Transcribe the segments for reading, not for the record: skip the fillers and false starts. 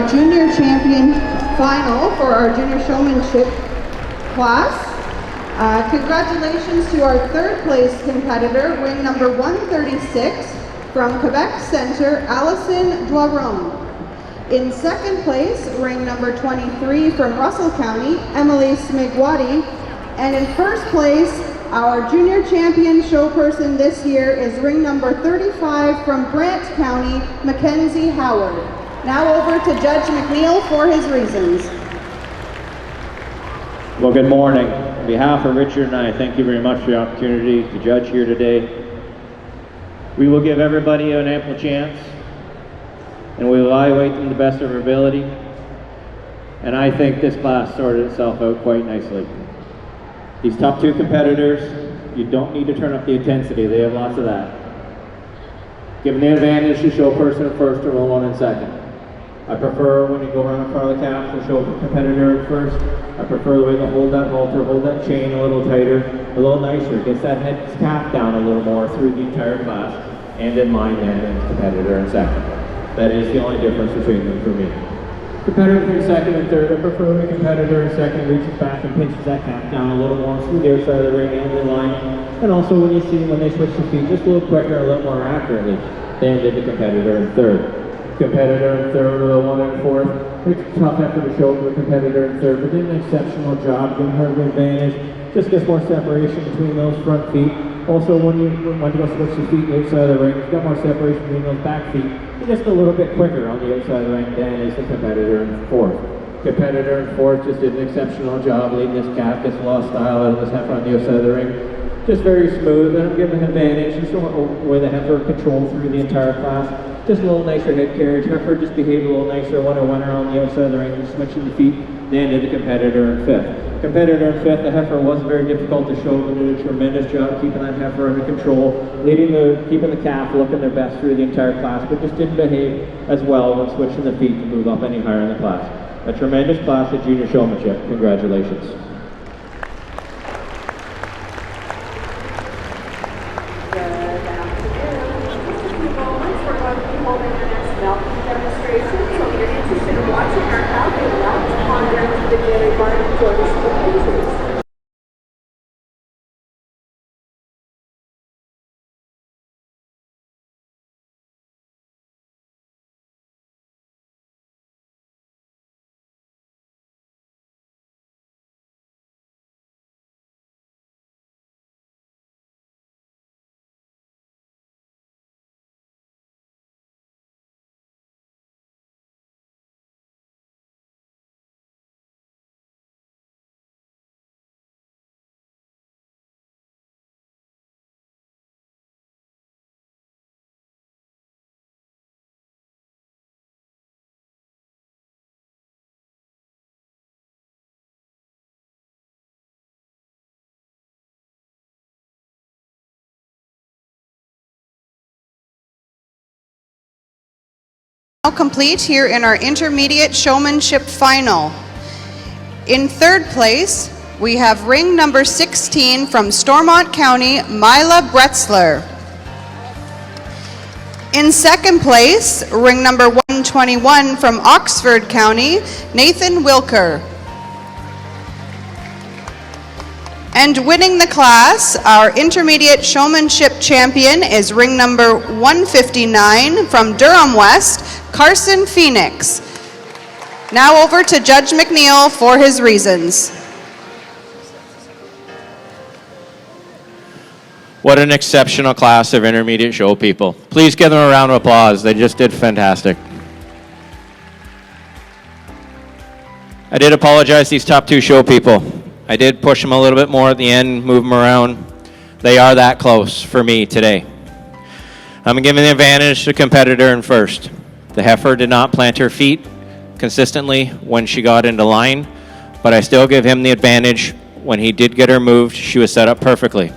our junior champion final for our junior showmanship class. Congratulations to our third place competitor, ring number 136 from Quebec Centre, Allison Doiron. In second place, ring number 23 from Russell County, Emily Smigwati. And in first place, our junior champion showperson this year is ring number 35 from Brant County, Mackenzie Howard. Now over to Judge McNeil for his reasons. Well, good morning. On behalf of Richard and I, thank you very much for the opportunity to judge here today. We will give everybody an ample chance, and we'll evaluate them to the best of our ability. And I think this class sorted itself out quite nicely. These top two competitors, you don't need to turn up the intensity, they have lots of that. Given the advantage to show person at first or roll one in second. I prefer when you go around in front of the calf to show the competitor at first. I prefer the way they hold that halter, hold that chain a little tighter, a little nicer, gets that head calf down a little more through the entire class, and in mine and competitor in second. That is the only difference between them for me. Competitor between second and third, I prefer when the competitor in second reaches back and pinches that calf down a little more through the outside of the ring and the line. And also when you see when they switch the feet just a little quicker, a little more accurately than did the competitor in third. Competitor in third or the one in fourth. It's a tough effort to show for the competitor in third, but did an exceptional job giving her the advantage. Just gets more separation between those front feet. Also, when you want to go switch the feet outside of the ring, you've got more separation between those back feet. Just a little bit quicker on the outside of the ring than is the competitor in fourth. Competitor in fourth just did an exceptional job leading this calf, gets a lot of style out of this heifer on the outside of the ring. Just very smooth, and I'm giving an advantage. Just showing the way the heifer controlled through the entire class. Just a little nicer head carriage. Heifer just behaved a little nicer when I went around the outside of the ring and switching the feet than did the competitor in fifth. Competitor in fifth, the heifer wasn't very difficult to show, but did a tremendous job keeping that heifer under control, keeping the calf looking their best through the entire class, but just didn't behave as well when switching the feet to move up any higher in the class. A tremendous class at junior showmanship. Congratulations. Complete here in our intermediate showmanship final. In third place, we have ring number 16 from Stormont County, Mila Bretzler. In second place, ring number 121 from Oxford County, Nathan Wilker. And winning the class, our intermediate showmanship champion is ring number 159 from Durham West, Carson Phoenix. Now over to Judge McNeil for his reasons. What an exceptional class of intermediate show people. Please give them a round of applause. They just did fantastic. I did apologize to these top two show people. I did push them a little bit more at the end, move them around. They are that close for me today. I'm giving the advantage to the competitor in first. The heifer did not plant her feet consistently when she got into line, but I still give him the advantage. When he did get her moved, she was set up perfectly.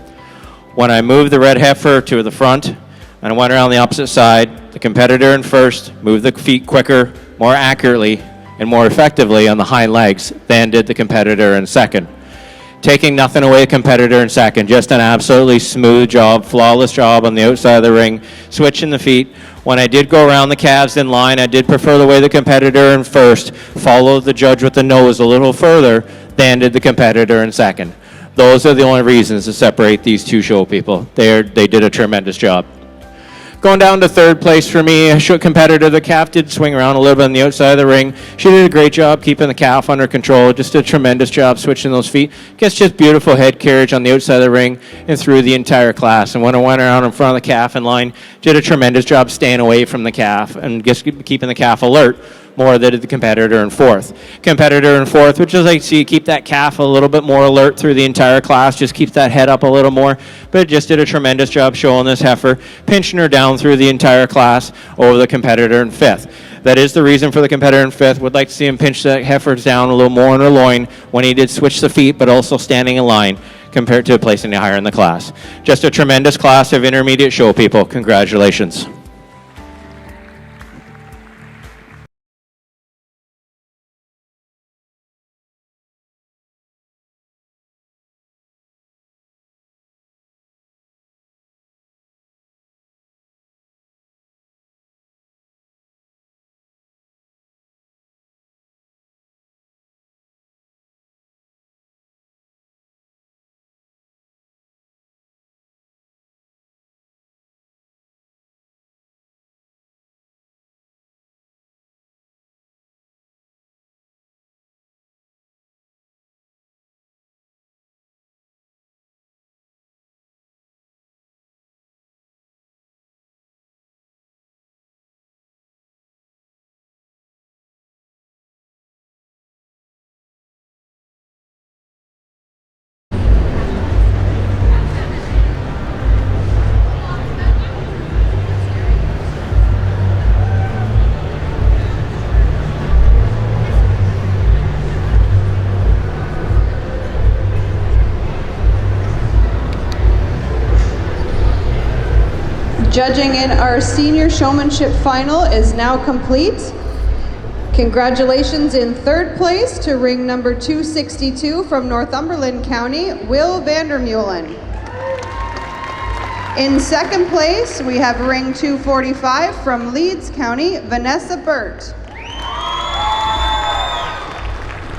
When I moved the red heifer to the front and I went around the opposite side, the competitor in first moved the feet quicker, more accurately, and more effectively on the hind legs than did the competitor in second. Taking nothing away, competitor in second, just an absolutely smooth job, flawless job on the outside of the ring, switching the feet, When I did go around the calves in line, I did prefer the way the competitor in first followed the judge with the nose a little further than did the competitor in second. Those are the only reasons to separate these two show people. They did a tremendous job. Going down to third place for me, a competitor, the calf did swing around a little bit on the outside of the ring. She did a great job keeping the calf under control, just a tremendous job switching those feet. Gets just beautiful head carriage on the outside of the ring and through the entire class. And when I went around in front of the calf in line, did a tremendous job staying away from the calf and just keeping the calf alert more than did the competitor in fourth. Competitor in fourth, which is like, so you keep that calf a little bit more alert through the entire class, just keeps that head up a little more, but it just did a tremendous job showing this heifer, pinching her down through the entire class over the competitor in fifth. That is the reason for the competitor in fifth. Would like to see him pinch that heifer down a little more in her loin when he did switch the feet, but also standing in line compared to placing it higher in the class. Just a tremendous class of intermediate show people. Congratulations. Judging in our senior showmanship final is now complete. Congratulations in third place to ring number 262 from Northumberland County, Will Vandermeulen. In second place, we have ring 245 from Leeds County, Vanessa Birt.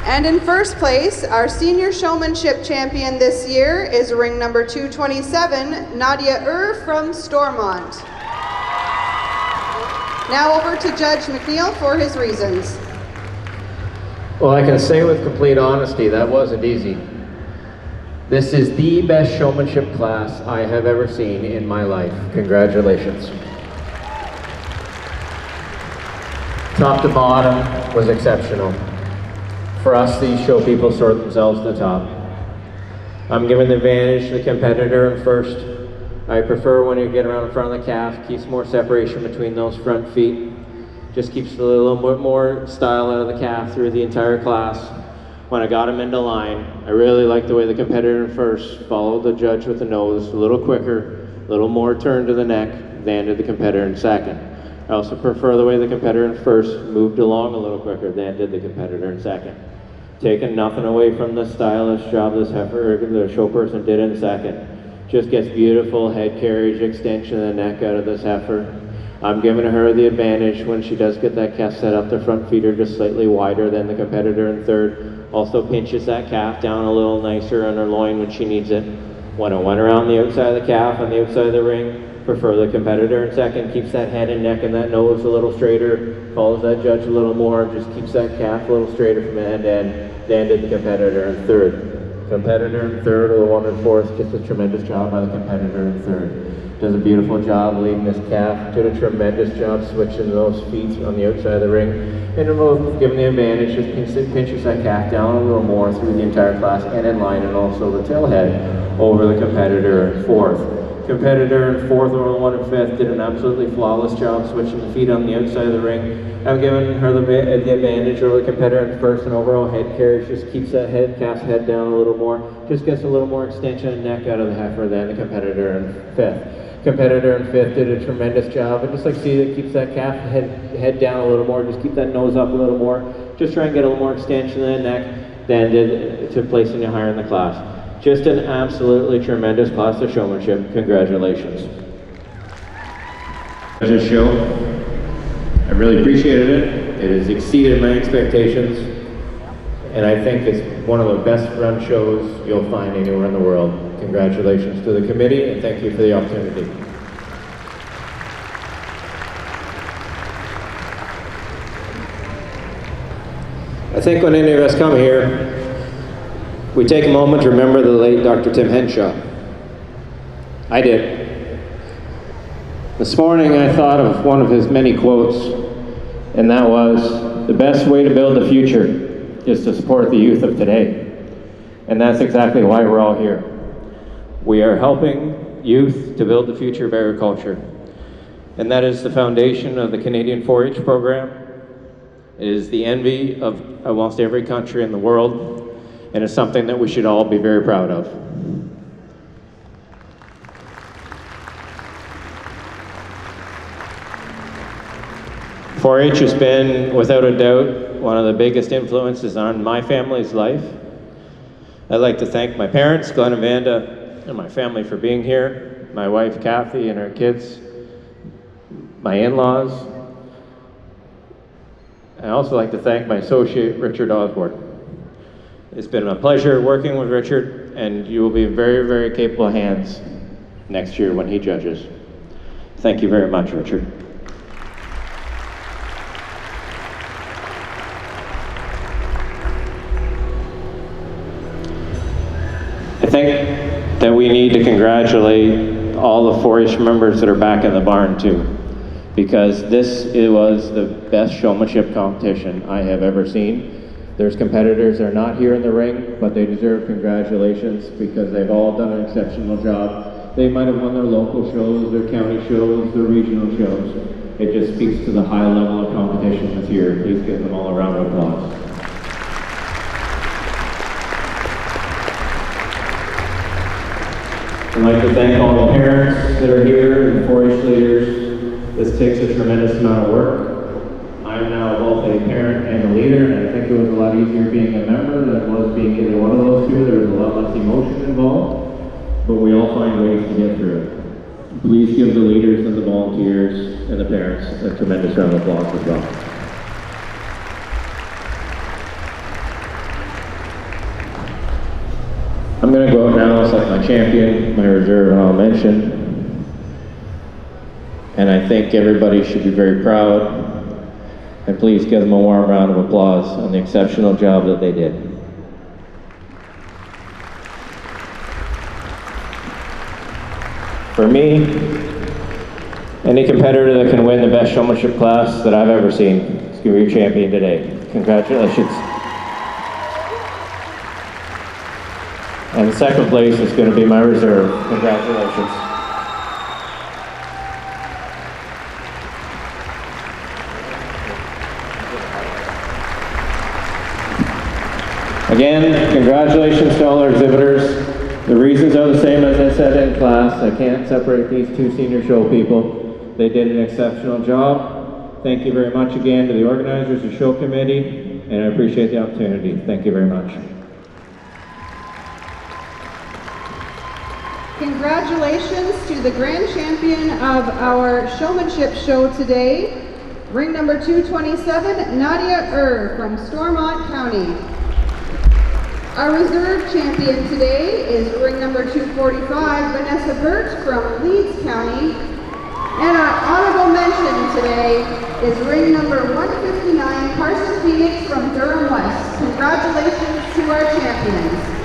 And in first place, our senior showmanship champion this year is ring number 227, Nadia Uhr from Stormont. Now over to Judge McNeil for his reasons. Well, I can say with complete honesty, that wasn't easy. This is the best showmanship class I have ever seen in my life. Congratulations. Top to bottom was exceptional. For us, these show people sort themselves to the top. I'm giving the advantage to the competitor in first. I prefer when you get around in front of the calf, keeps more separation between those front feet. Just keeps a little bit more style out of the calf through the entire class. When I got him into line, I really liked the way the competitor in first followed the judge with the nose a little quicker, a little more turn to the neck than did the competitor in second. I also prefer the way the competitor in first moved along a little quicker than did the competitor in second. Taking nothing away from the stylish job this heifer, the show person did in second. Just gets beautiful head carriage, extension of the neck out of this heifer. I'm giving her the advantage when she does get that calf set up. The front feet are just slightly wider than the competitor in third. Also pinches that calf down a little nicer on her loin when she needs it. When I went around the outside of the calf on the outside of the ring, prefer the competitor in second, keeps that head and neck and that nose a little straighter, follows that judge a little more, just keeps that calf a little straighter from end to end than did the competitor in third. Competitor in third, or the one in fourth, just a tremendous job by the competitor in third. Does a beautiful job leading this calf, did a tremendous job switching those feet on the outside of the ring, and giving the advantage, just pinches that calf down a little more through the entire class and in line, and also the tail head over the competitor in fourth. Competitor in fourth or the one in fifth did an absolutely flawless job switching the feet on the outside of the ring. I'm giving her the advantage over the competitor in first, and overall head carriage just keeps that calf's head down a little more, just gets a little more extension of neck out of the heifer than the competitor in fifth. Competitor in fifth did a tremendous job, and just like see that keeps that calf head down a little more, just keep that nose up a little more, just try and get a little more extension of the neck than did to placing it higher in the class. Just an absolutely tremendous class of showmanship. Congratulations. This show, I really appreciated it. It has exceeded my expectations, and I think it's one of the best run shows you'll find anywhere in the world. Congratulations to the committee, and thank you for the opportunity. I think when any of us come here, we take a moment to remember the late Dr. Tim Henshaw. I did. This morning I thought of one of his many quotes, and that was, "The best way to build the future is to support the youth of today." And that's exactly why we're all here. We are helping youth to build the future of agriculture. And that is the foundation of the Canadian 4-H program. It is the envy of almost every country in the world, and it's something that we should all be very proud of. .4-H has been, without a doubt, one of the biggest influences on my family's life. I'd like to thank my parents, Glenn and Vanda, and my family for being here, my wife Kathy and her kids, my in-laws. I also like to thank my associate, Richard Osborne. It's been a pleasure working with Richard, and you will be in very, very capable hands next year when he judges. Thank you very much, Richard. I think that we need to congratulate all the 4-H members that are back in the barn too, because it was the best showmanship competition I have ever seen. There's competitors that are not here in the ring, but they deserve congratulations because they've all done an exceptional job. They might have won their local shows, their county shows, their regional shows. It just speaks to the high level of competition this year. Please give them all a round of applause. I'd like to thank all the parents that are here and 4-H leaders. This takes a tremendous amount of work. I'm now both a parent and a leader, and I think it was a lot easier being a member than it was being either one of those two. There was a lot less emotion involved, but we all find ways to get through it. Please give the leaders and the volunteers and the parents a tremendous round of applause as well. I'm going to go out now and select my champion, my reserve, and I'll mention. And I think everybody should be very proud. And please give them a warm round of applause on the exceptional job that they did. For me, any competitor that can win the best showmanship class that I've ever seen is going to be your champion today. Congratulations. And the second place is going to be my reserve. Congratulations. Again, congratulations to all our exhibitors. The reasons are the same as I said in class. I can't separate these two senior show people. They did an exceptional job. Thank you very much again to the organizers, the show committee, and I appreciate the opportunity. Thank you very much. Congratulations to the grand champion of our showmanship show today, ring number 227, Nadia Uhr from Stormont County. Our reserve champion today is ring number 245, Vanessa Birt from Leeds County. And our honorable mention today is ring number 159, Carson Phoenix from Durham West. Congratulations to our champions.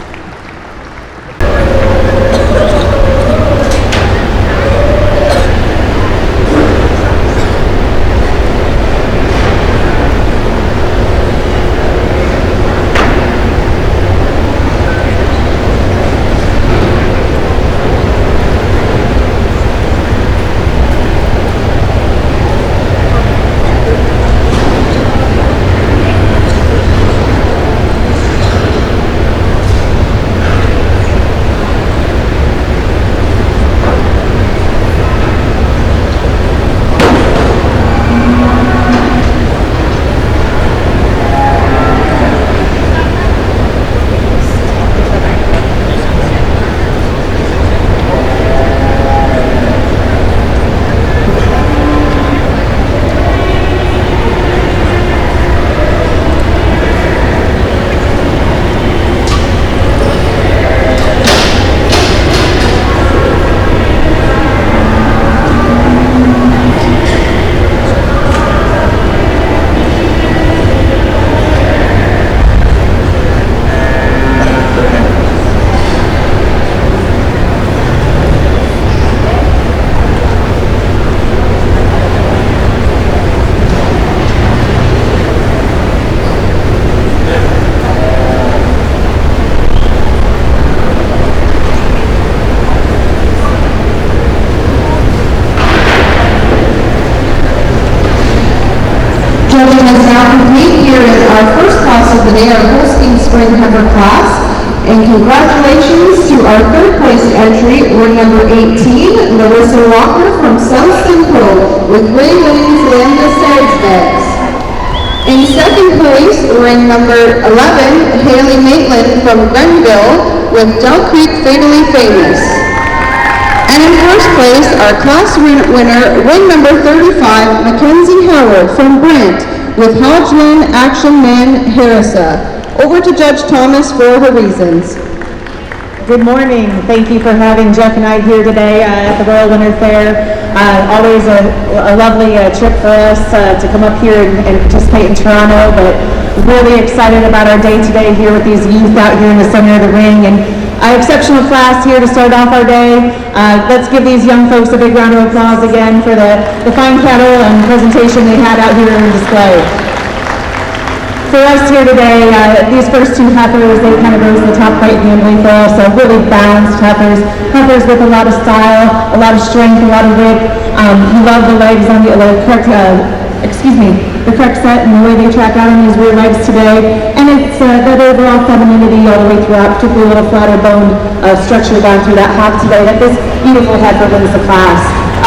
our first class of the day, our Holstein Spring Heifer class. And congratulations to our third place entry, ring number 18, Larissa Walker from Southston Cove with Fraeland Lambda Sarge Beds. In second place, ring number 11, Haley Maitland from Grenville with Dull Creek Fatally Famous. And in first place, our class winner, ring number 35, Mackenzie Howard from Brent with Hodgland Action Man Harrisa. Over to Judge Thomas for her reasons. Good morning. Thank you for having Jeff and I here today at the Royal Winter Fair. Always a lovely trip for us to come up here and participate in Toronto, but really excited about our day today here with these youth out here in the center of the ring. And exceptional class here to start off our day. Let's give these young folks a big round of applause again for the fine cattle and presentation they had out here in display. For us here today, these first two heifers, they kind of rose to the top quite handily for us. So really balanced heifers with a lot of style, a lot of strength, a lot of width. You love the legs on the correct set and the way they track out on these rear legs today. And it's that overall femininity all the way throughout, particularly a little flatter boned structure down through that hock today that this beautiful heifer wins the class.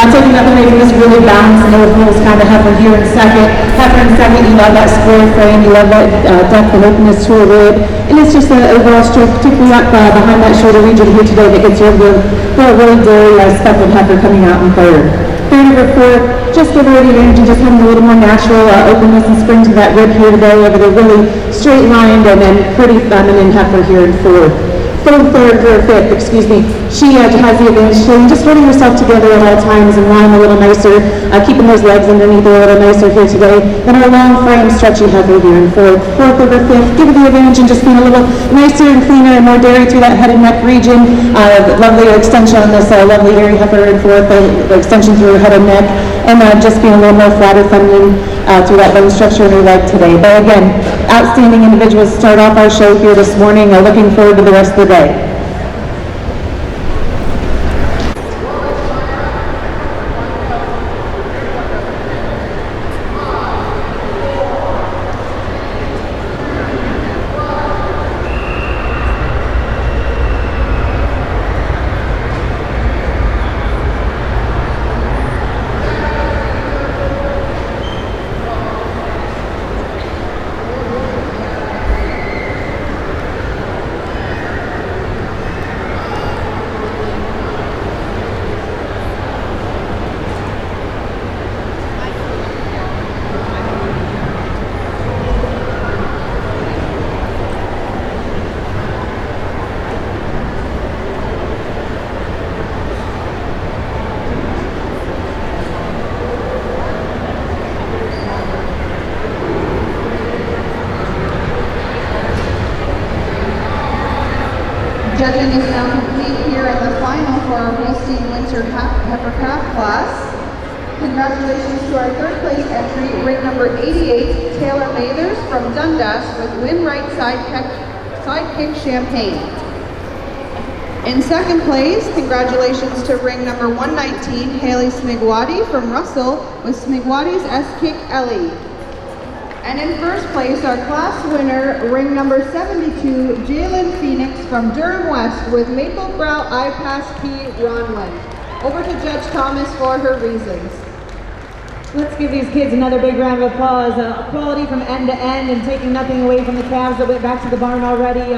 Taking up and making this really balanced and overall kind of heifer here in second. Heifer in second, you love that square frame, you love that depth and openness to her rib. And it's just an overall strength, particularly up behind that shoulder region here today that gets you over a really dairy speckled heifer coming out in third. Third over fourth, just give her the advantage and just having a little more natural openness and spring to that rib here today over the really straight lined and then pretty feminine heifer here in fourth. Fifth, she has the advantage of just holding herself together at all times and lying a little nicer, keeping those legs underneath her a little nicer here today than our long frame stretchy heifer here in fourth. Fourth over fifth, give her the advantage and just being a little nicer and cleaner and more dairy through that head and neck region. Lovely extension on this lovely hairy heifer in fourth, the extension through her head and neck, and just being a little more flatter feminine through that bone structure in her leg today. But again, outstanding individuals start off our show here this morning. Looking forward to the rest of the day. Judging is now complete here in the final for our Holstein Winter Heifer Calf class. Congratulations to our third place entry, ring number 88, Taylor Mathers from Dundas with Win Right Sidekick Champagne. In second place, congratulations to ring number 119, Haley Smigwati from Russell with Smigwati's S-Kick Ellie. And in first place, our class winner, ring number 72, Jalen Phoenix from Durham West with Maple Brow I-Pass P Ronwin. Over to Judge Thomas for her reasons. Let's give these kids another big round of applause. Quality from end to end and taking nothing away from the calves that went back to the barn already.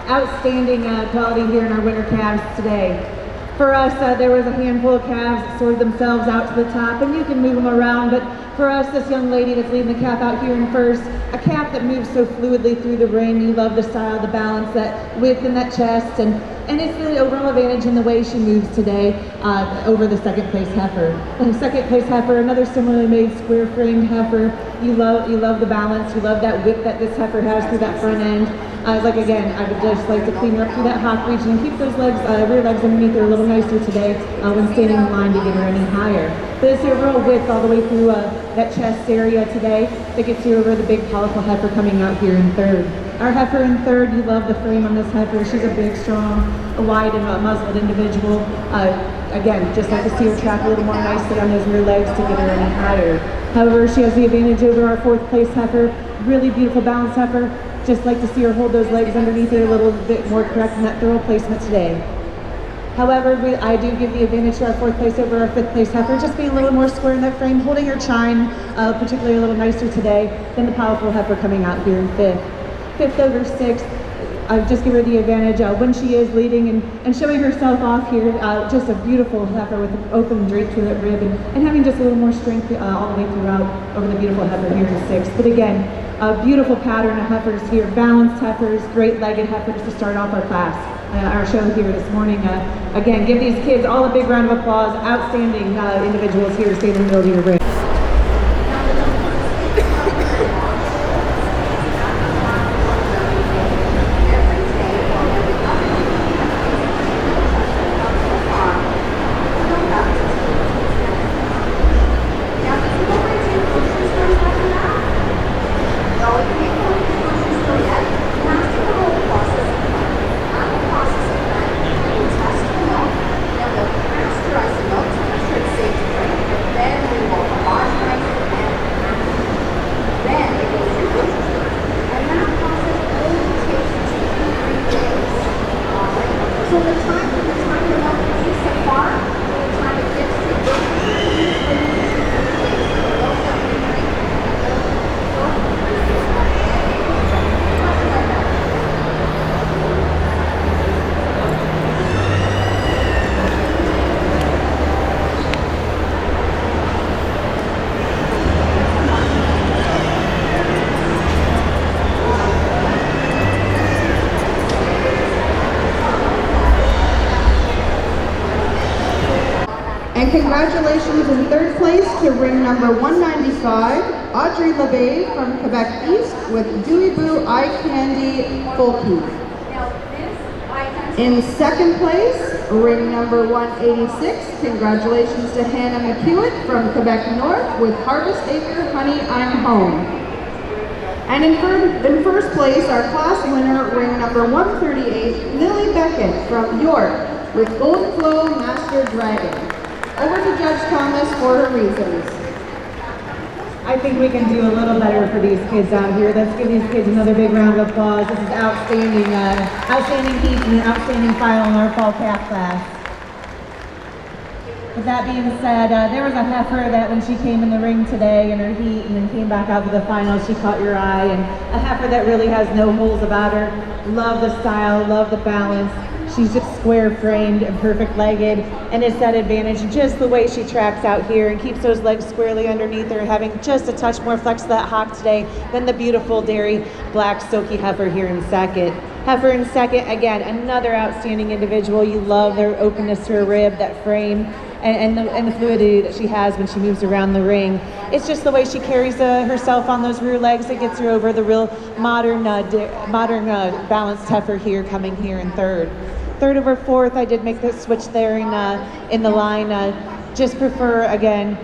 Outstanding quality here in our winter calves today. For us, there was a handful of calves that sorted themselves out to the top, and you can move them around, but for us, this young lady that's leading the calf out here in first, a calf that moves so fluidly through the ring. You love the style, the balance, that width in that chest, and it's the overall advantage in the way she moves today over the second place heifer. And the second place heifer, another similarly made square framed heifer. You love the balance, you love that width that this heifer has through that front end. Like again, I would just like to clean her up through that hock region and keep those legs, rear legs underneath her a little nicer today when standing in line to get her any higher. But this overall width all the way through that chest area today that gets you over the big powerful heifer coming out here in third. Our heifer in third, you love the frame on this heifer. She's a big, strong, wide and muzzled individual. Again, just like to see her track a little more nicely on those rear legs to get her any higher. However, she has the advantage over our fourth place heifer, Really beautiful balanced heifer. Just like to see her hold those legs underneath her a little bit more correct in that throw placement today. However, I do give the advantage to our 4th place over our 5th place heifer, just being a little more square in that frame, holding her chine particularly a little nicer today than the powerful heifer coming out here in 5th. 5th over 6th, I just give her the advantage when she is leading and showing herself off here. Just a beautiful heifer with an open drape to that rib and having just a little more strength all the way throughout over the beautiful heifer here in 6th. But again, a beautiful pattern of heifers here, balanced heifers, great legged heifers to start off our class. Our show here this morning. Again, give these kids all a big round of applause. Outstanding individuals here standing in the middle of your ring. And congratulations in 3rd place to ring number 195, Audrey LeBay from Quebec East with Dewey Boo Eye Candy Folky. In 2nd place, ring number 186, congratulations to Hannah McOuat from Quebec North with Harvestacre Honey Im Home. And in 1st place, our class winner, ring number 138, Lily Beckett from York with Goldenflo Master Dragon. Over to Judge Thomas for her reasons. I think we can do a little better for these kids out here. Let's give these kids another big round of applause. This is outstanding, outstanding heat and an outstanding final in our fall calf class. With that being said, there was a heifer that when she came in the ring today in her heat and then came back out to the final, she caught your eye, and a heifer that really has no holes about her. Love the style, love the balance. She's just square framed and perfect legged, and it's that advantage just the way she tracks out here and keeps those legs squarely underneath her, having just a touch more flex to that hock today than the beautiful dairy black silky heifer here in 2nd. Heifer in 2nd, again, another outstanding individual. You love their openness to her rib, that frame, and the fluidity that she has when she moves around the ring. It's just the way she carries herself on those rear legs that gets her over the real modern balanced heifer here coming here in 3rd. 3rd over 4th, I did make the switch there in the line. Just prefer, again,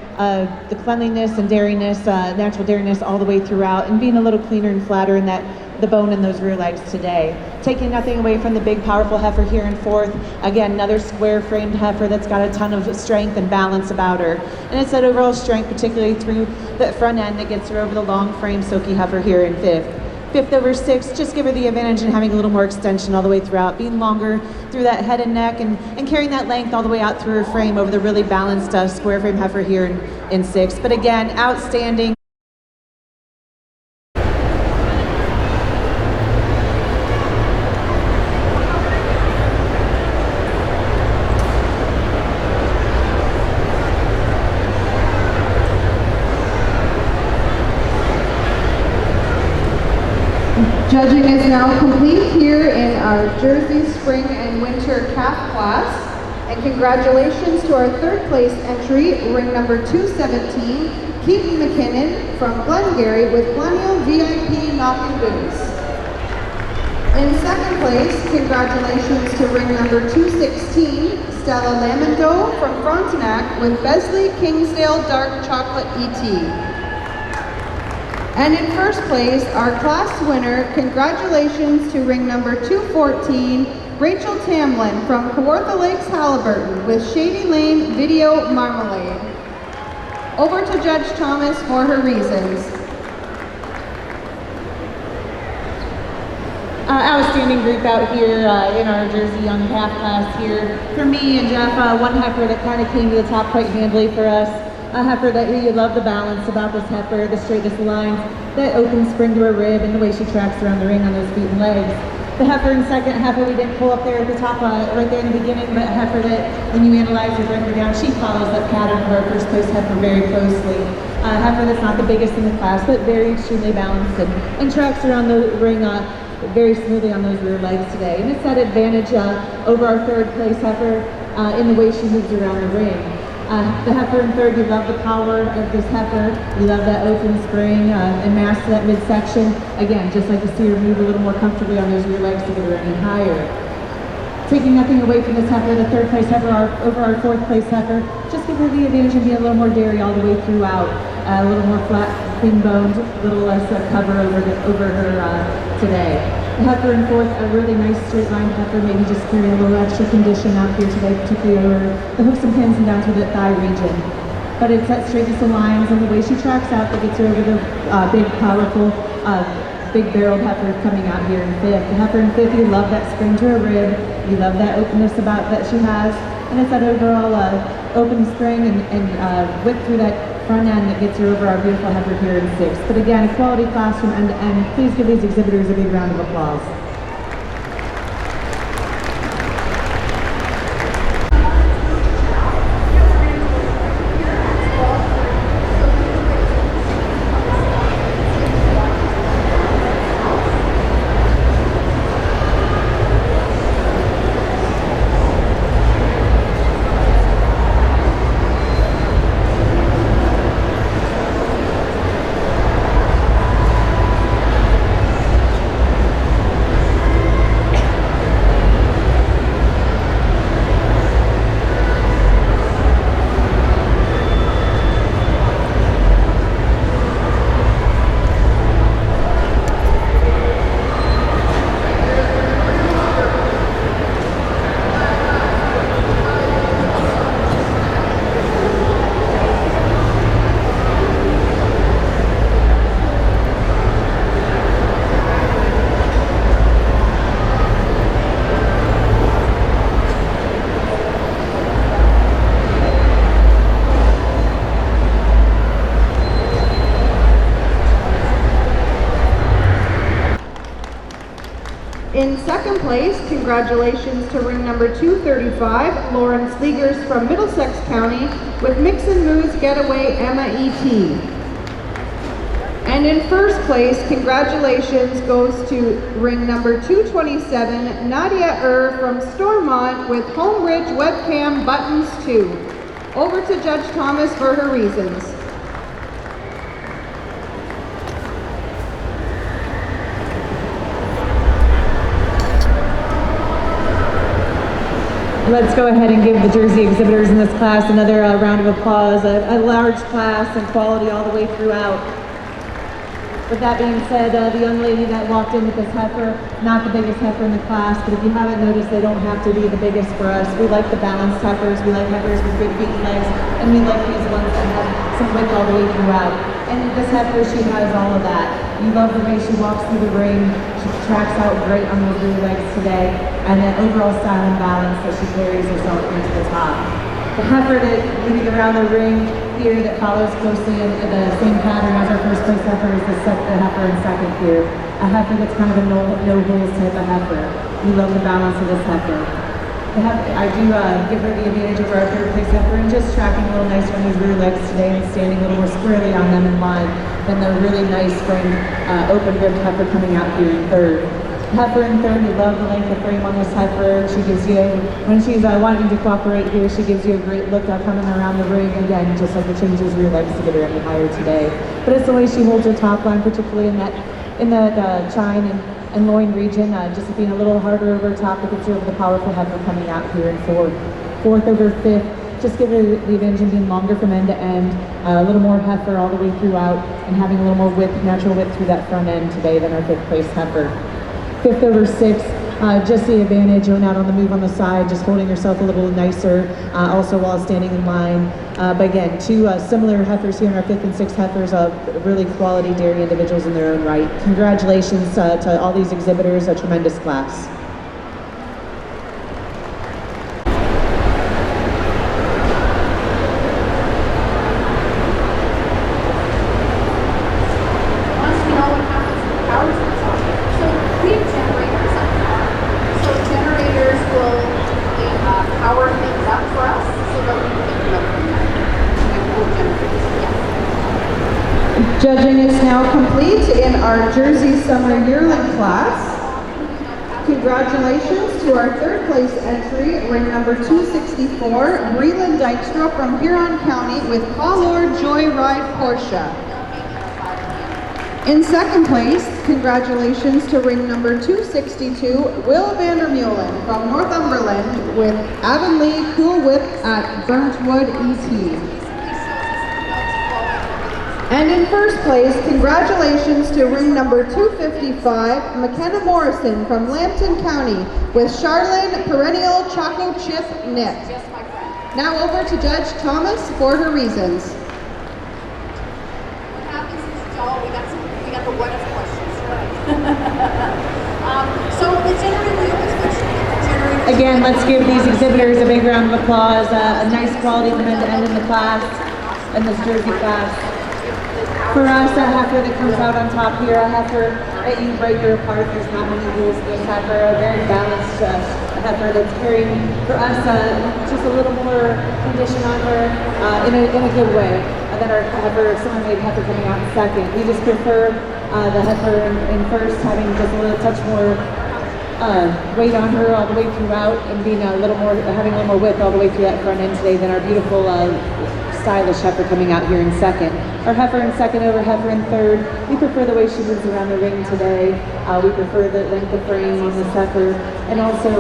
the cleanliness and dairiness, natural dairiness all the way throughout, and being a little cleaner and flatter in the bone in those rear legs today. Taking nothing away from the big, powerful heifer here in 4th. Again, another square-framed heifer that's got a ton of strength and balance about her. And it's that overall strength, particularly through the front end, that gets her over the long frame silky heifer here in 5th. 5th over 6th, just give her the advantage in having a little more extension all the way throughout, being longer through that head and neck, and carrying that length all the way out through her frame over the really balanced square frame heifer here in 6th. But again, outstanding. Judging is now complete here in our Jersey Spring and Winter Calf class. And congratulations to our 3rd place entry, ring number 217, Keaton McKinnon from Glengarry with Glenelg VIP Knockin' Boots. In 2nd place, congratulations to ring number 216, Stella Lamendo from Frontenac with Besley Kingsdale Dark Chocolate ET. And in 1st place, our class winner, congratulations to ring number 214, Rachel Tamlin from Kawartha Lakes Halliburton with Shady Lane Video Marmalade. Over to Judge Thomas for her reasons. outstanding group out here in our Jersey Young Calf class here. For me and Jeff, one heifer that kind of came to the top quite handily for us. A heifer that you love the balance about this heifer, the straightest lines, that open spring to her rib, and the way she tracks around the ring on those feet and legs. The heifer in second, heifer we didn't pull up there at the top, right there in the beginning, but a heifer that when you analyze her, break her down, she follows that pattern of our first place heifer very closely. A heifer that's not the biggest in the class, but very extremely balanced and tracks around the ring very smoothly on those rear legs today. And it's that advantage over our third place heifer in the way she moves around the ring. The heifer in third, you love the power of this heifer. You love that open spring and mass to that midsection. Again, just like to see her move a little more comfortably on those rear legs to get her any higher. Taking nothing away from this heifer, the third place heifer over our fourth place heifer, just give her the advantage of being a little more dairy all the way throughout. A little more flat, clean boned, a little less cover over her today. The heifer in fourth, a really nice straight line heifer, maybe just carrying a little extra condition out here today, particularly over the hooks and pins and down to the thigh region. But it's that straightness of lines and the way she tracks out that gets her over the big, powerful, big barreled heifer coming out here in fifth. The heifer in fifth, you love that spring to her rib, you love that openness about that she has, and it's that overall open spring and width through that front end that gets her over our beautiful heifer here in sixth. But again, a quality class from end to end. Please give these exhibitors a big round of applause. In second place, congratulations to ring number 235, Lauren Sleegers from Middlesex County with Mix and Moose Getaway Emma E.T. And in first place, congratulations goes to ring number 227, Nadia Uhr from Stormont with Home Ridge Webcam Buttons 2. Over to Judge Thomas for her reasons. Let's go ahead and give the Jersey exhibitors in this class another round of applause. A large class and quality all the way throughout. With that being said, the young lady that walked in with this heifer, not the biggest heifer in the class, but if you haven't noticed, they don't have to be the biggest for us. We like the balanced heifers, we like heifers with big feet and legs, and we like these ones that have some width all the way throughout. And this heifer, she has all of that. You love the way she walks through the ring. She tracks out great on those rear legs today, and that overall style and balance that she carries herself into the top. The heifer that moving around the ring here that follows closely in the same pattern as our first place heifer is the heifer in second here. A heifer that's kind of a no-holes type of heifer. We love the balance of this heifer. I do give her the advantage over our third place heifer and just tracking a little nicer on these rear legs today and standing a little more squarely on them in line than the really nice spring open ribbed heifer coming out here in third. Heifer in third, we love the length of frame on this heifer. She gives you, when she's wanting to cooperate here, she gives you a great look coming around the ring. Again, just like the changes rear legs to get her any higher today. But it's the way she holds her top line, particularly in that chine and loin region, just being a little harder over top to get her over the powerful heifer coming out here in fourth. Fourth over fifth, just give her the advantage of being longer from end to end, a little more heifer all the way throughout, and having a little more width, natural width through that front end today than our fifth place heifer. Fifth over sixth, just the advantage going out on the move on the side, just holding yourself a little nicer, also while standing in line. But again, two similar heifers here in our 5th and 6th heifers, really quality dairy individuals in their own right. Congratulations to all these exhibitors, a tremendous class. Judging is now complete in our Jersey Summer Yearling class. Congratulations to our 3rd place entry, ring number 264, Breland Dykstra from Huron County with Palor Joyride Porsche. In 2nd place, congratulations to ring number 262, Will Vandermeulen from Northumberland with Avonlea Cool Whip at Burntwood ET. And in 1st place, congratulations to ring number 255, McKenna Morrison from Lambton County with Charlene Perennial Choco Chip Nip. Now over to Judge Thomas for her reasons. What happens is, Joel, we got the what if questions, right? So the generator, we always mention the generator. Again, let's give these exhibitors a big round of applause. A nice quality from end to end in the class, in this Jersey class. For us, a heifer that comes out on top here, a heifer that you break her apart, there's not many rules to this heifer, a very balanced heifer that's carrying, for us, just a little more condition on her in a good way than our heifer, summer-made heifer coming out in 2nd. We just prefer the heifer in 1st, having just a little touch more weight on her all the way throughout, and being having a little more width all the way through that front end today than our beautiful stylish heifer coming out here in 2nd. Our heifer in 2nd over heifer in 3rd. We prefer the way she moves around the ring today. We prefer the length of frame on this heifer, and also,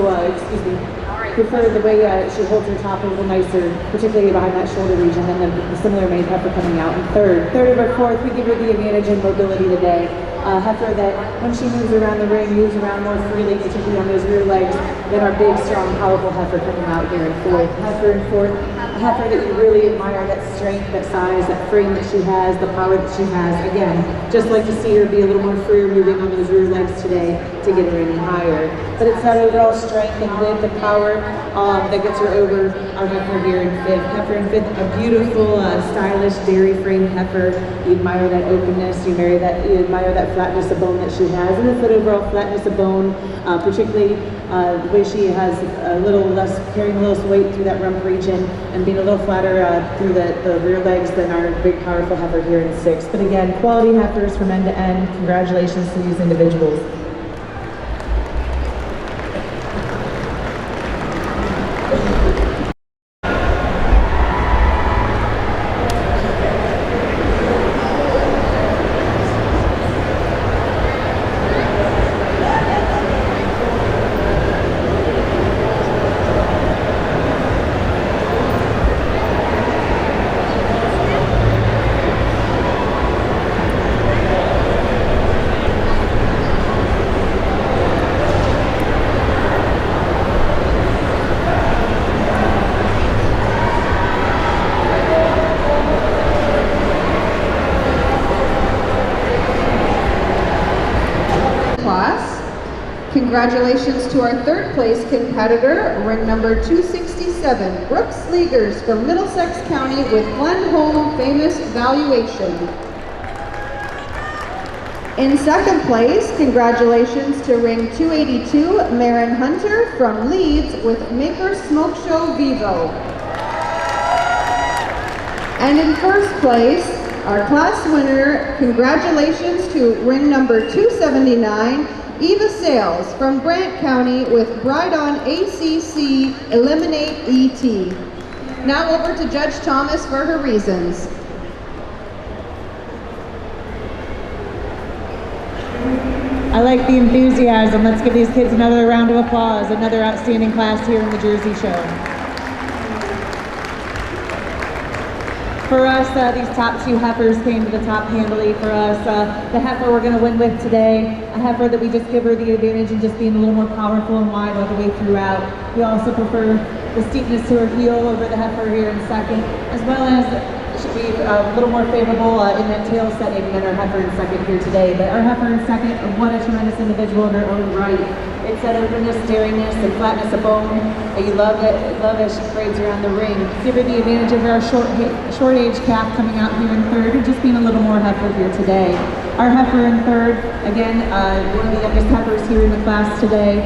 prefer the way she holds her top a little nicer, particularly behind that shoulder region, than the similar made heifer coming out in 3rd. 3rd over 4th, we give her the advantage in mobility today. Heifer that, when she moves around the ring, moves around more freely, particularly on those rear legs, than our big, strong, powerful heifer coming out here in 4th. Heifer in 4th, a heifer that you really admire, that strength, that size, that frame that she has, the power that she has. Again, just like to see her be a little more freer moving on those rear legs today to get her any higher. But it's that overall strength and width and power that gets her over our heifer here in 5th. Heifer in 5th, a beautiful, stylish dairy frame heifer. You admire that openness, you admire that flatness of bone that she has, and it's that overall flatness of bone, particularly the way she has a little less, carrying a little weight through that rump region and being a little flatter through the rear legs than our big powerful heifer here in 6th. But again, quality heifers from end to end. Congratulations to these individuals. Congratulations to our 3rd place competitor, ring number 267, Brooks Leagers from Middlesex County with Glenholm Famous Valuation. In 2nd place, congratulations to ring 282, Marin Hunter from Leeds with Maker Smoke Show Vivo. And in 1st place, our class winner, congratulations to ring number 279, Eva Sales from Brant County with Bride on ACC Eliminate ET. Now over to Judge Thomas for her reasons. I like the enthusiasm. Let's give these kids another round of applause. Another outstanding class here in the Jersey Show. For us, these top two heifers came to the top handily for us. The heifer we're going to win with today, a heifer that we just give her the advantage in just being a little more powerful and wide all the way throughout. We also prefer the steepness to her heel over the heifer here in second, as well as it should be a little more favorable in that tail setting than our heifer in second here today. But our heifer in second, what a tremendous individual in her own right. It's that openness, daringness, and flatness of bone. You love it as she parades around the ring. Give her the advantage of our short age calf coming out here in third, and just being a little more heifer here today. Our heifer in third, again, one of the youngest heifers here in the class today.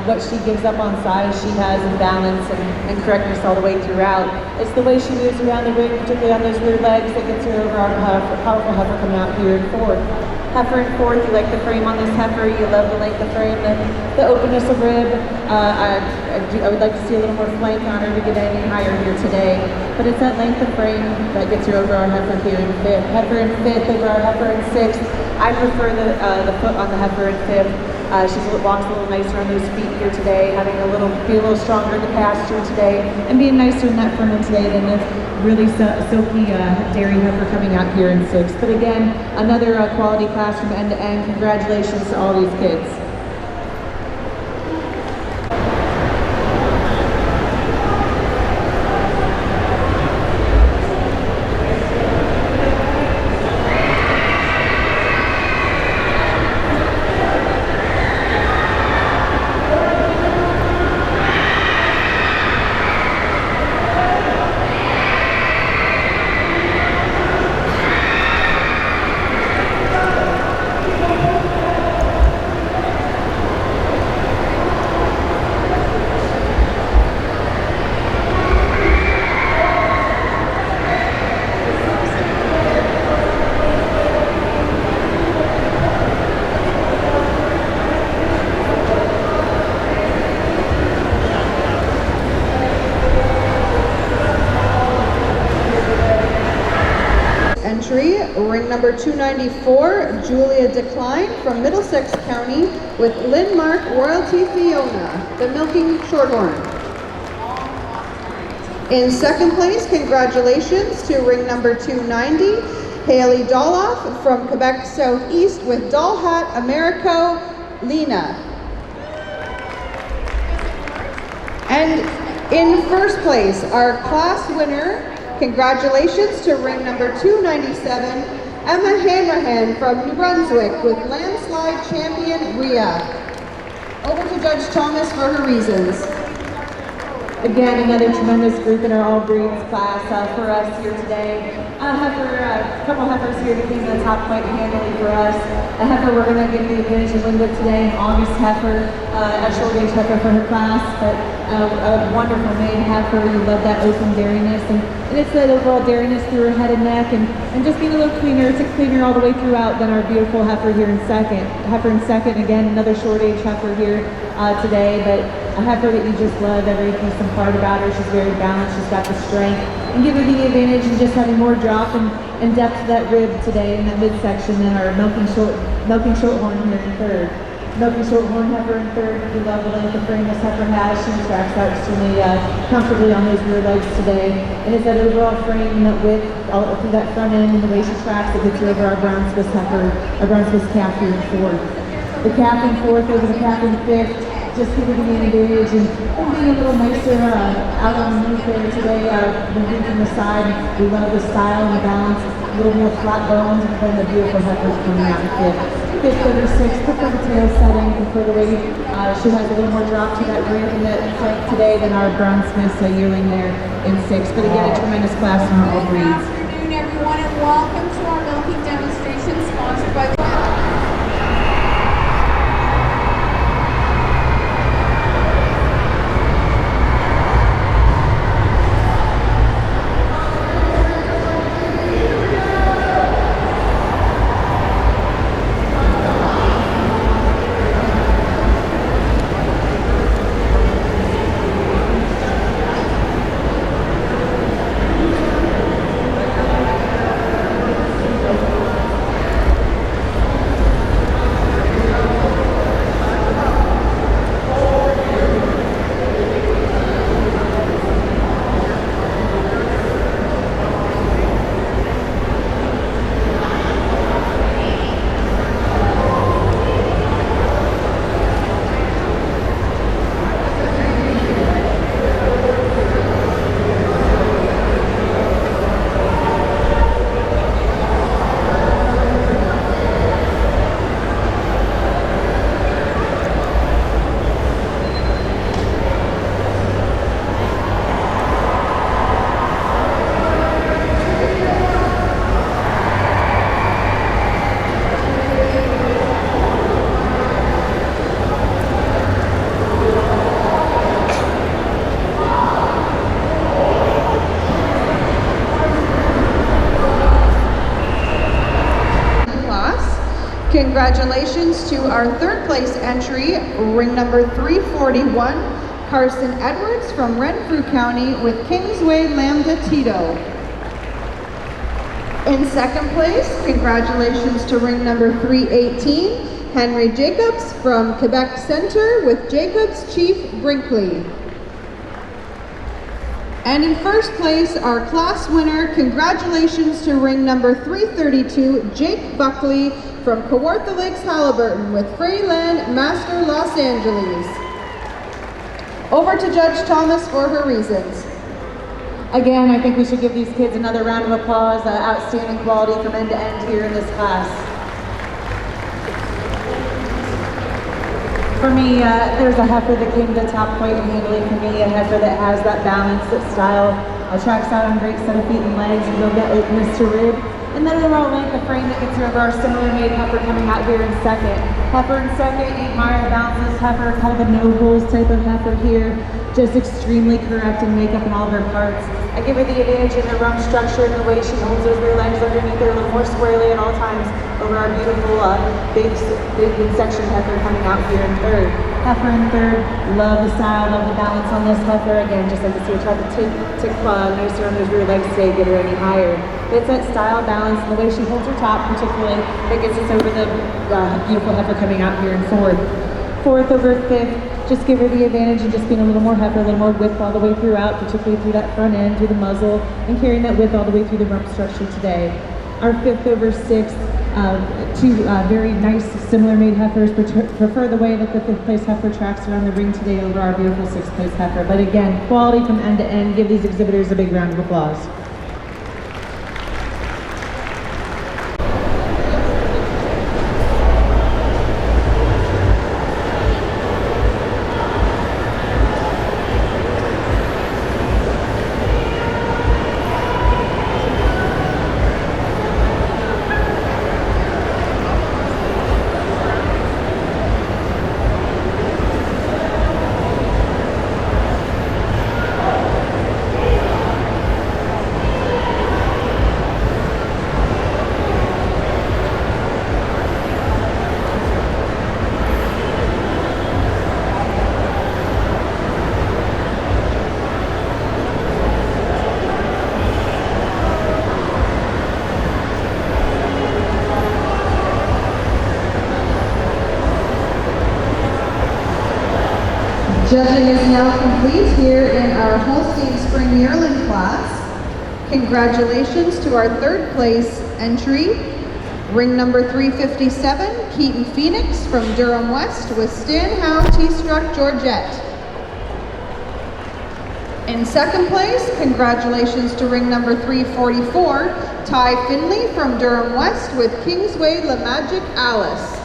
What she gives up on size, she has in balance and correctness all the way throughout. It's the way she moves around the ring, particularly on those rear legs, that gets her over our powerful heifer coming out here in fourth. Heifer in fourth, you like the frame on this heifer, you love the length of frame, the openness of rib. I would like to see a little more flank on her to get any higher here today. But it's that length of frame that gets her over our heifer here in fifth. Heifer in fifth over our heifer in sixth. I prefer the foot on the heifer in fifth. She walks a little nicer on those feet here today, be a little stronger in the pasture today, and being nicer in that front end today than the really silky dairy heifer coming out here in sixth. But again, another quality class from end to end. Congratulations to all these kids. Ring number 294, Julia Decline from Middlesex County with Linmark Royalty Fiona, the milking shorthorn. In second place, congratulations to ring number 290, Haley Doloff from Quebec Southeast with Doll Hat Americo Lena. And in first place, our class winner, congratulations to ring number 297, Emma Hanrahan from New Brunswick with Landslide Champion Rhea. Over to Judge Thomas for her reasons. Again, another tremendous group in our all breeds class for us here today. A couple heifers here that came to the top quite handily for us. A heifer we're going to give the advantage of win with today, an August heifer, a short age heifer for her class, but a wonderful maiden heifer. You love that open dairiness, and it's that overall dairiness through her head and neck, and just being a little cleaner. It's a cleaner all the way throughout than our beautiful heifer here in second. Heifer in second, again, another short age heifer here today, but a heifer that you just love every piece and part about her. She's very balanced, she's got the strength, and give her the advantage in just having more drop and depth to that rib today in that midsection than our milking shorthorn here in third. Milking shorthorn heifer in third. We love the length of frame this heifer has. She tracks out extremely comfortably on those rear legs today. And it's that overall frame and that width all through that front end and the way she tracks that gets her over our brown Swiss heifer, our brown Swiss calf here in fourth. The calf in fourth over the calf in fifth. Just giving the advantage and being a little nicer out on the move there today. Moving from the side, we love the style and the balance. A little more flat bones than the beautiful heifers coming out in fifth. Fifth over sixth, prefer the tail setting, prefer the way she has a little more drop to that rib and that flank today than our brown Smith yearling there in sixth. But again, a tremendous class in our all breeds. Good afternoon, everyone, and welcome to our milking demonstration sponsored by the Congratulations to our third place entry, ring number 341, Carson Edwards from Renfrew County with Kingsway Lambda Tito. In second place, congratulations to ring number 318, Henry Jacobs from Quebec Centre with Jacobs Chief Brinkley. And in first place, our class winner, congratulations to ring number 332, Jake Buckley from Kawartha Lakes Halliburton with Fraeland Master Los Angeles. Over to Judge Thomas for her reasons. Again, I think we should give these kids another round of applause. Outstanding quality from end to end here in this class. For me, there's a heifer that came to the top quite handily for me, a heifer that has that balance, that style, tracks out on great set of feet and legs, and build that openness to rib. And then overall length, the frame that gets her over our similar made heifer coming out here in second. Heifer in second, admire the balances heifer, kind of a no-holes type of heifer here. Just extremely correct in makeup in all of her parts. I give her the advantage in her rump structure and the way she holds those rear legs underneath her a little more squarely at all times over our beautiful big section heifer coming out here in third. Heifer in third, love the style, love the balance on this heifer. Again, just like to see her try to tick nicer on those rear legs today, get her any higher. It's that style, balance, and the way she holds her top particularly that gets us over the beautiful heifer coming out here in fourth. Fourth over fifth, just give her the advantage of just being a little more heifer, a little more width all the way throughout, particularly through that front end, through the muzzle, and carrying that width all the way through the rump structure today. Our fifth over sixth, two very nice similar made heifers, prefer the way that the fifth place heifer tracks around the ring today over our beautiful sixth place heifer. But again, quality from end to end. Give these exhibitors a big round of applause. Judging is now complete here in our Holstein Spring Yearling class. Congratulations to our third place entry, ring number 357, Keaton Phoenix from Durham West with Stan Howe T-Struck Georgette. In second place, congratulations to ring number 344, Ty Finley from Durham West with Kingsway La Magic Alice.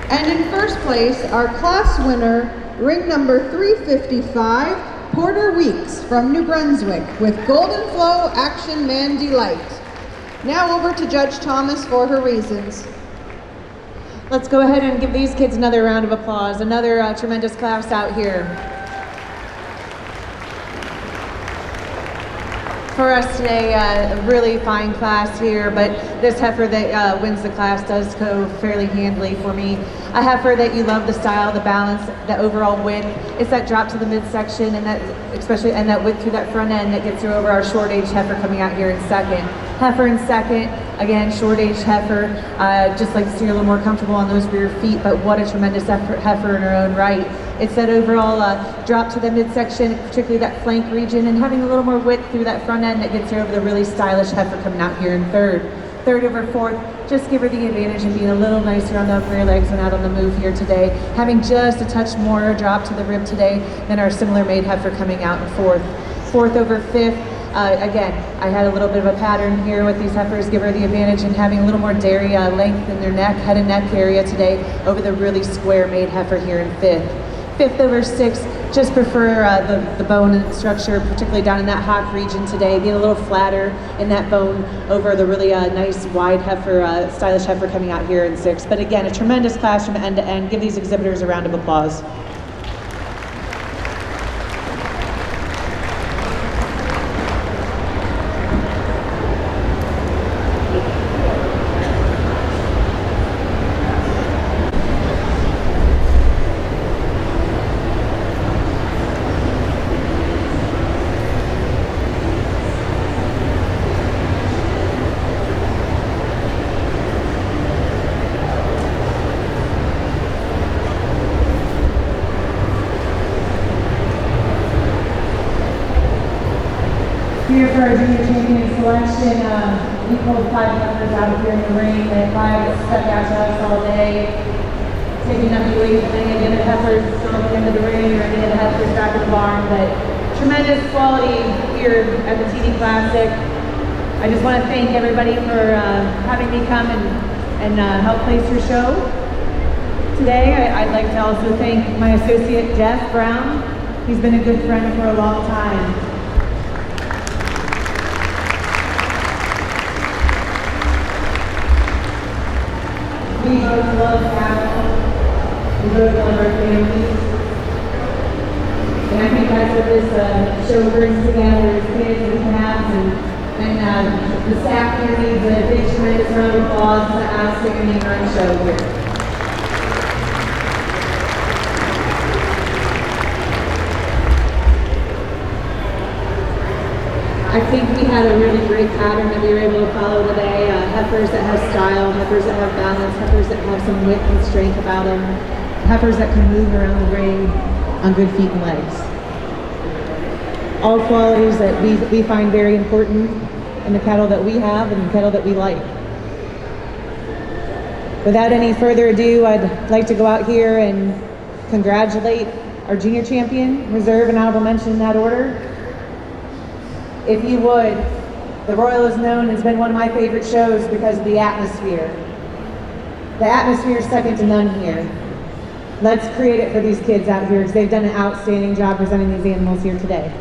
And in first place, our class winner, ring number 355, Porter Weeks from New Brunswick with Goldenflo Action Man Delight. Now over to Judge Thomas for her reasons. Let's go ahead and give these kids another round of applause. Another tremendous class out here. For us today, a really fine class here, but this heifer that wins the class does go fairly handily for me. A heifer that you love the style, the balance, the overall width. It's that drop to the midsection and that that width through that front end that gets you over our short age heifer coming out here in second. Heifer in second, again, short age heifer, just like to see her a little more comfortable on those rear feet, but what a tremendous heifer in her own right. It's that overall drop to the midsection, particularly that flank region, and having a little more width through that front end that gets her over the really stylish heifer coming out here in third. Third over fourth, just give her the advantage of being a little nicer on the rear legs when out on the move here today. Having just a touch more drop to the rib today than our similar made heifer coming out in fourth. Fourth over fifth, again, I had a little bit of a pattern here with these heifers, give her the advantage in having a little more dairy length in their neck, head and neck area today over the really square made heifer here in fifth. Fifth over sixth, just prefer the bone and structure, particularly down in that hock region today, being a little flatter in that bone over the really nice wide heifer, stylish heifer coming out here in sixth. But again, a tremendous class from end to end. Give these exhibitors a round of applause. Here for our junior champion selection, we pulled 5 heifers out here in the ring. They have 5 stuck out to us all day, taking nothing away from any of the other heifers still at the end of the ring or any of the heifers back in the barn. But tremendous quality here at the TD Classic. I just want to thank everybody for having me come and help place your show today. I'd like to also thank my associate Jeff Brown. He's been a good friend for a long time. We both love cattle. We both love our families. And I think that's what this show brings together is kids and calves and the staff here needs a big tremendous round of applause to the outstanding run show here. I think we had a really great pattern that we were able to follow today. Heifers that have style, heifers that have balance, heifers that have some width and strength about them, heifers that can move around the ring on good feet and legs. All qualities that we find very important in the cattle that we have and the cattle that we like. Without any further ado, I'd like to go out here and congratulate our junior champion, reserve, and honorable mention in that order. If you would, the Royal is known has been one of my favorite shows because of the atmosphere. The atmosphere is second to none here. Let's create it for these kids out here because they've done an outstanding job presenting these animals here today.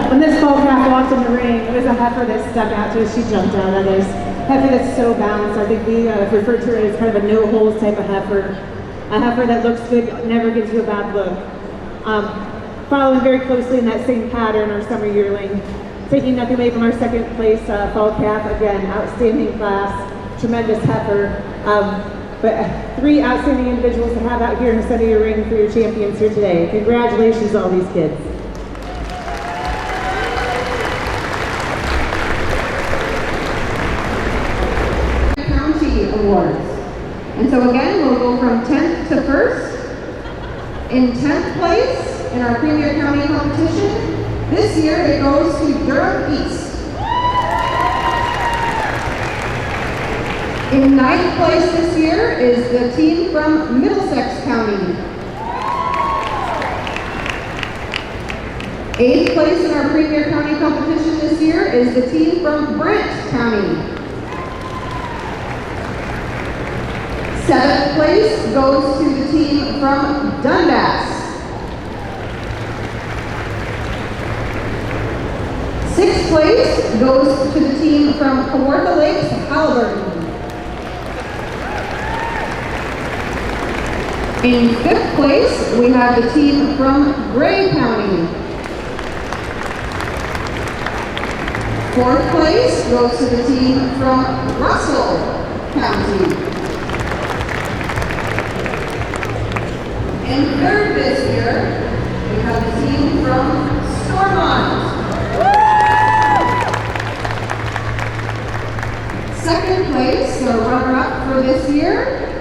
When this fall calf walked in the ring, it was a heifer that stuck out to us. She jumped out at us. Heifer that's so balanced. I think we referred to her as kind of a no-holes type of heifer. A heifer that looks good, never gives you a bad look. Following very closely in that same pattern, our summer yearling. Taking nothing away from our second place fall calf. Again, outstanding class, tremendous heifer. But 3 outstanding individuals to have out here in the center of your ring for your champions here today. Congratulations to all these kids. Awards. And so again, we'll go from 10th to 1st. In 10th place in our Premier County competition, this year it goes to Durham East. In 9th place this year is the team from Middlesex County. 8th place in our Premier County competition this year is the team from Brent County. 7th place goes to the team from Dundas. 6th place goes to the team from Kawartha Lakes, Halliburton. In 5th place, we have the team from Grey County. 4th place goes to the team from Russell County. In 3rd this year, we have the team from Stormont. 2nd place, the runner-up for this year,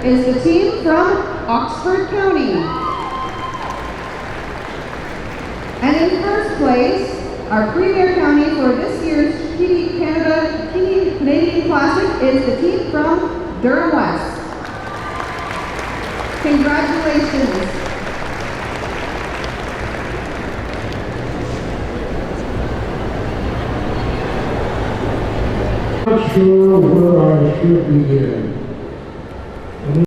is the team from Oxford County. And in 1st place, our Premier County for this year's TD Canadian Classic is the team from Durham West. Congratulations. Not sure where I should begin.